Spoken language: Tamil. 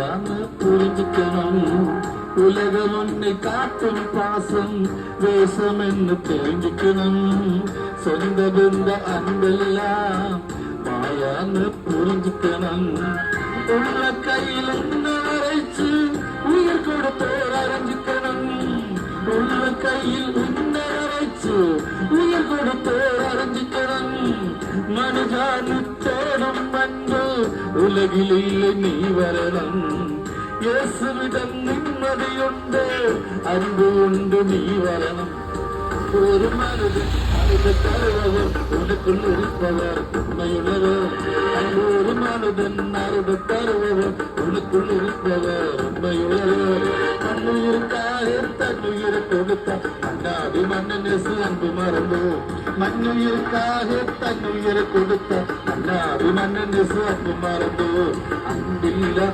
மாயான்னு புரிஞ்சுக்கணும். உலகம் உன்னை காட்டும் பாசம் வேஷம் என்று தெரிஞ்சுக்கணும். சொந்த பந்த அன்பெல்லாம் மாயான்னு புரிஞ்சுக்கணும். உள்ள கையில் உன்னை அரைச்சு உயிர் கொடுத்தோர் அறிஞ்சுக்கணும். உள்ள கையில் உன்னை அரைச்சு உயிர் கொடுத்தோர் அறிஞ்சுக்கணும். மனுஜானு தேடும் அன்பு உலகில் இல்லை நீ வரணும். இயேசுவிடம் நிம்மதியுண்டு அன்பு உண்டு நீ வரணும். ஒரு மனதில் அழுத தருபவர் உனக்குள் இருப்பவர் உண்மையுள்ளவர். ஒரு மனதின் அழுத தருபவர் உனக்குள் இருப்பவர் உண்மையுள்ளவர். மண்ணுயிருக்காக தன்னுயிரை கொடுத்த அண்ணாடி மன்னன் இயேசு அன்பு மறந்து. மண்ணுயிருக்காக தன்னுயிரை கொடுத்த அண்ணாடி மன்னன் இயேசு அன்பு மறந்து. அன்பில்லா